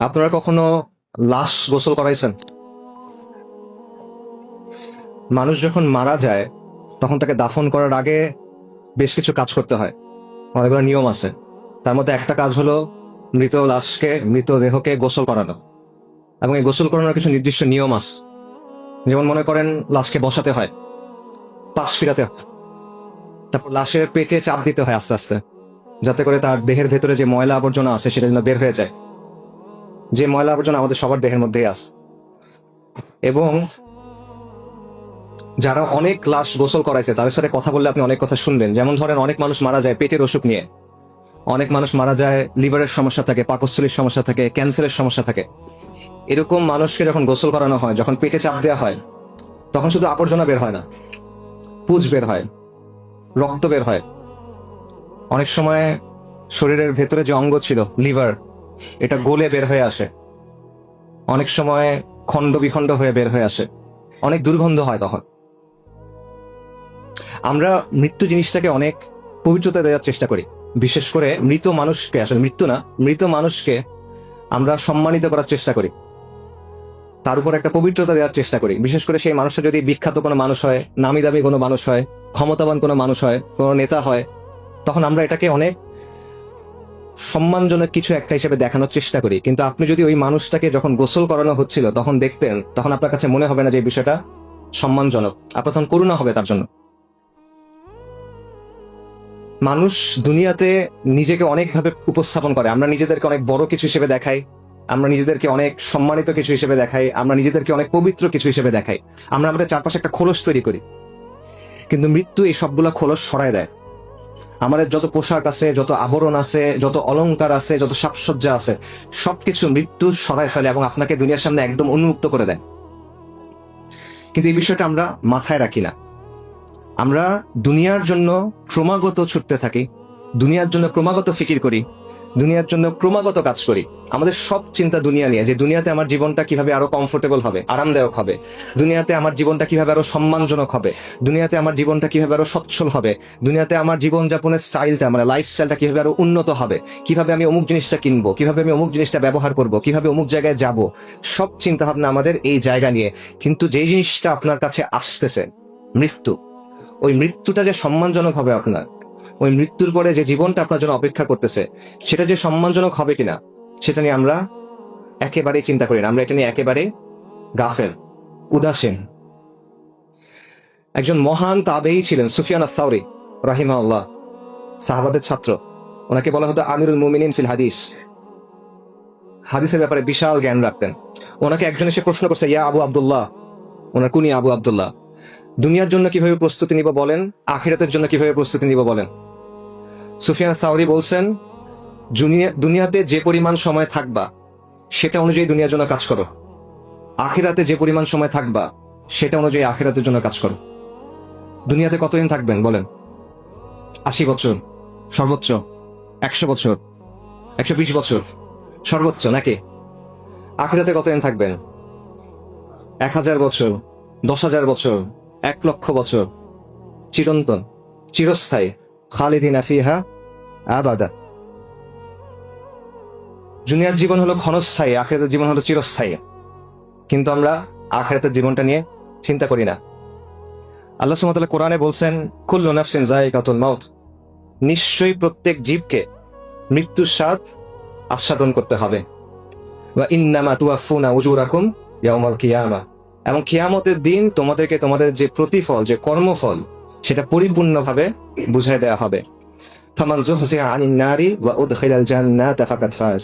আপনারা কখনো লাশ গোসল করাইছেন? মানুষ যখন মারা যায় তখন তাকে দাফন করার আগে বেশ কিছু কাজ করতে হয়, অনেকগুলো নিয়ম আছে। তার মধ্যে একটা কাজ হলো মৃতদেহকে গোসল করানো, এবং এই গোসল করানোর কিছু নির্দিষ্ট নিয়ম আছে। যেমন মনে করেন, লাশকে বসাতে হয়, পাশ ফিরাতে হয়, তারপর লাশের পেটে চাপ দিতে হয় আস্তে আস্তে, যাতে করে তার দেহের ভেতরে যে ময়লা আবর্জনা আছে সেটা যেন বের হয়ে যায়। যে ময়লা আবর্জনা আমাদের সবার দেহের মধ্যেই আছে। এবং যারা অনেক লাশ গোসল করাইছে তাদের সাথে কথা বললে আপনি অনেক কথা শুনবেন। যেমন ধরেন, অনেক মানুষ মারা যায় পেটের অসুখ নিয়ে, অনেক মানুষ মারা যায় লিভারের সমস্যা থাকে, পাকস্থলীর সমস্যা থাকে, ক্যান্সারের সমস্যা থাকে। এরকম মানুষকে যখন গোসল করানো হয়, যখন পেটে চাপ দেওয়া হয়, তখন শুধু আবর্জনা বের হয় না, পুজ বের হয়, রক্ত বের হয়। অনেক সময় শরীরের ভেতরে যে অঙ্গ ছিল লিভার, এটা গলে বের হয়ে আসে। অনেক সময় খণ্ড বিখণ্ড হয়ে বের হয়ে আসে, অনেক দুর্গন্ধ হয়। তখন আমরা মৃত্যু জিনিসটাকে অনেক পবিত্রতা দেওয়ার চেষ্টা করি। বিশেষ করে মৃত মানুষকে, আসলে মৃত্যু না, মৃত মানুষকে আমরা সম্মানিত করার চেষ্টা করি, তার উপর একটা পবিত্রতা দেওয়ার চেষ্টা করি। বিশেষ করে সেই মানুষটা যদি বিখ্যাত কোনো মানুষ হয়, নামি দামি কোনো মানুষ হয়, ক্ষমতাবান কোনো মানুষ হয়, কোনো নেতা হয়, তখন আমরা এটাকে অনেক সম্মানজনক কিছু একটা হিসেবে দেখানোর চেষ্টা করি। কিন্তু আপনি যদি ওই মানুষটাকে যখন গোসল করানো হচ্ছিল তখন দেখতেন, তখন আপনার কাছে মনে হবে না যে এই বিষয়টা সম্মানজনক, আপনার তখন করুণা হবে তার জন্য। মানুষ দুনিয়াতে নিজেকে অনেকভাবে উপস্থাপন করে। আমরা নিজেদেরকে অনেক বড় কিছু হিসেবে দেখাই, আমরা নিজেদেরকে অনেক সম্মানিত কিছু হিসেবে দেখাই, আমরা নিজেদেরকে অনেক পবিত্র কিছু হিসেবে দেখাই। আমরা আমাদের চারপাশে একটা খোলস তৈরি করি, কিন্তু মৃত্যু এই সবগুলা খোলস সরায় দেয়। আমাদের যত পোশাক আছে, যত আবরণ আছে, যত অলংকার আছে, যত সাজসজ্জা আছে, সবকিছু মৃত্যু সরায় ফেলে এবং আপনাকে দুনিয়ার সামনে একদম উন্মুক্ত করে দেয়। কিন্তু এই বিষয়টা আমরা মাথায় রাখি না। আমরা দুনিয়ার জন্য ক্রমাগত ছুটতে থাকি, দুনিয়ার জন্য ক্রমাগত ফিকির করি, দুনিয়ার জন্য ক্রমাগত কাজ করি। আমাদের সব চিন্তা দুনিয়া নিয়ে, যে দুনিয়াতে আমার জীবনটা কিভাবে আরো কমফোর্টেবল হবে, আরামদায়ক হবে, দুনিয়াতে আমার জীবনটা কিভাবে আরো সম্মানজনক হবে, দুনিয়াতে আমার জীবনটা কিভাবে আরো সচ্ছল হবে, দুনিয়াতে আমার জীবনযাপনের স্টাইলটা, মানে লাইফস্টাইলটা কিভাবে আরো উন্নত হবে, কিভাবে আমি অমুক জিনিসটা কিনবো, কিভাবে আমি অমুক জিনিসটা ব্যবহার করব, কিভাবে অমুক জায়গায় যাব। সব চিন্তা ভাবনা আমাদের এই জায়গা নিয়ে। কিন্তু যেই জিনিসটা আপনার কাছে আসতেছে, মৃত্যু, ওই মৃত্যুটা যে সম্মানজনক হবে আপনার, ওই মৃত্যুর পরে যে জীবনটা আপনার জন্য অপেক্ষা করতেছে, সেটা যে সম্মানজনক হবে কিনা, সেটা নিয়ে আমরা একেবারেই চিন্তা করি না। আমরা এটা নিয়ে একেবারে গাফেল, উদাসীন। একজন মহান তাবেঈ ছিলেন সুফিয়ান আস-সাওরী রাহিমাহুল্লাহ, সাহাবাদের ছাত্র। ওনাকে বলা হতো আমিরুল মুমিনিন ফিল হাদিস। হাদিসের ব্যাপারে বিশাল জ্ঞান রাখতেন। ওনাকে একজন এসে প্রশ্ন করছে, ইয়া আবু আব্দুল্লাহ, ওনার কুনি আবু আব্দুল্লাহ, দুনিয়ার জন্য কিভাবে প্রস্তুতি নিব বলেন, আখিরাতের জন্য কিভাবে প্রস্তুতি নিব বলেন। সুফিয়ান সাওরী বলছেন, দুনিয়াতে যে পরিমাণ সময় থাকবা সেটা অনুযায়ী দুনিয়ার জন্য কাজ করো, আখিরাতে যে পরিমাণ সময় থাকবা সেটা অনুযায়ী আখিরাতের জন্য কাজ করো। দুনিয়াতে কতদিন থাকবেন বলেন? 80 বছর সর্বোচ্চ, 100 বছর, 120 বছর সর্বোচ্চ, নাকি? আখিরাতে কতদিন থাকবেন? 1000 বছর, 10,000 বছর, 1,00,000 বছর, চিরন্তন, চিরস্থায়ী, খালিদিনা ফিহা আবাদা। দুনিয়ার জীবন হলো ক্ষণস্থায়ী, আখিরাতের জীবন হলো চিরস্থায়ী। কিন্তু আমরা আখিরাতের জীবনটা নিয়ে চিন্তা করি না। আল্লাহ সুবহানাহু ওয়া তাআলা কোরআনে বলছেন, কুল্লু নাফসিন যায়িকাতুল মাউত, নিশ্চয়ই প্রত্যেক জীবকে মৃত্যুর স্বাদ আস্বাদন করতে হবে। ওয়া ইন্নামা তুওয়াফফুনা উজুরাকুম ইয়াউমাল কিয়ামা, এবং কিয়ামতের দিন তোমাদেরকে তোমাদের যে প্রতিফল, যে কর্মফল, সেটা পরিপূর্ণভাবে বুঝাই দেওয়া হবে। ফামান যুহজিহা আনিন নারি ওয়া উদখিলাল জান্নাতা ফাকাদ ফাজ,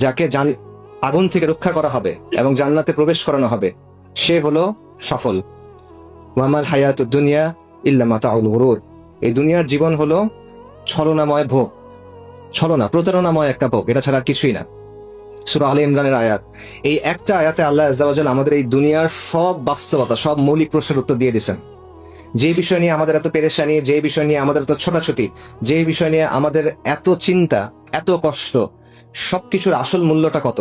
যাকে আগুন থেকে রক্ষা করা হবে এবং জান্নাতে প্রবেশ করানো হবে, সে হলো সফল। ওয়ামাল হায়াতুদ দুনিয়া ইল্লা মাতাউল গুরুর, এই দুনিয়ার জীবন হলো ছলনাময় ভোগ, ছলনা, প্রতারণাময় একটা ভোগ, এটা ছাড়া কিছুই না। সূরা আলে ইমরানের আয়াত। এই একটা আয়াতে আল্লাহ আজ্জা ওয়া জাল আমাদের এই দুনিয়ার সব বাস্তবতা, সব মৌলিক প্রশ্নের উত্তর দিয়ে দিয়েছেন। যে বিষয় নিয়ে আমাদের এত পেরেশানি, যে বিষয় নিয়ে আমাদের এত ছোটাছুটি, যে বিষয় নিয়ে আমাদের এত চিন্তা, এত কষ্ট, সবকিছুর আসল মূল্যটা কত,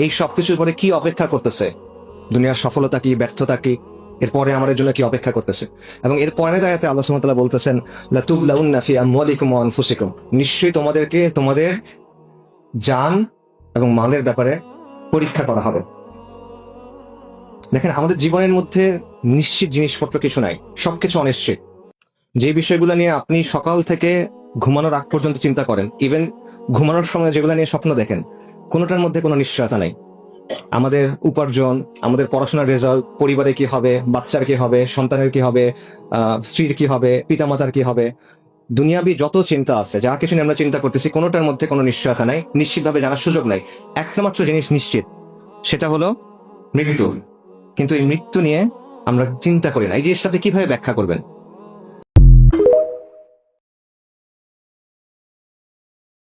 এই সবকিছুর পরে কি অপেক্ষা করতেছে, দুনিয়ার সফলতা কি, ব্যর্থতা কি, এরপরে আমাদের জন্য কি অপেক্ষা করতেছে। এবং এর পরের আয়াতে আল্লাহ সুবহানাহু ওয়া তাআলা বলতেছেন, লাতুবলাউন্না ফি আমওয়ালিকুম ওয়া আনফুসিকুম, নিশ্চয়ই তোমাদেরকে তোমাদের জান এবং মালের ব্যাপারে পরীক্ষা করা হবে। দেখেন, আমাদের জীবনের মধ্যে নিশ্চিত জিনিসপত্র কিছু নাই, সবকিছু অনিশ্চিত। যে বিষয়গুলো নিয়ে আপনি সকাল থেকে ঘুমানোর আগ পর্যন্ত চিন্তা করেন, ইভেন ঘুমানোর সময় যেগুলো নিয়ে স্বপ্ন দেখেন, কোনোটার মধ্যে কোনো নিশ্চয়তা নাই। আমাদের উপার্জন, আমাদের পড়াশোনার রেজাল্ট, পরিবারে কি হবে, বাচ্চার কি হবে, সন্তানের কি হবে, স্ত্রীর কি হবে, পিতামাতার কি হবে, দুনিয়াবি যত চিন্তা আছে, যা কিছু নিয়ে আমরা চিন্তা করতেছি, কোনোটার মধ্যে কোনো নিশ্চয়তা নাই, নিশ্চিতভাবে জানার সুযোগ নাই। একটা মাত্র জিনিস নিশ্চিত, সেটা হলো মৃত্যু। কিন্তু এই মৃত্যু নিয়ে আমরা চিন্তা করি না। এই জিনিসটাতে কিভাবে ব্যাখ্যা করবেন?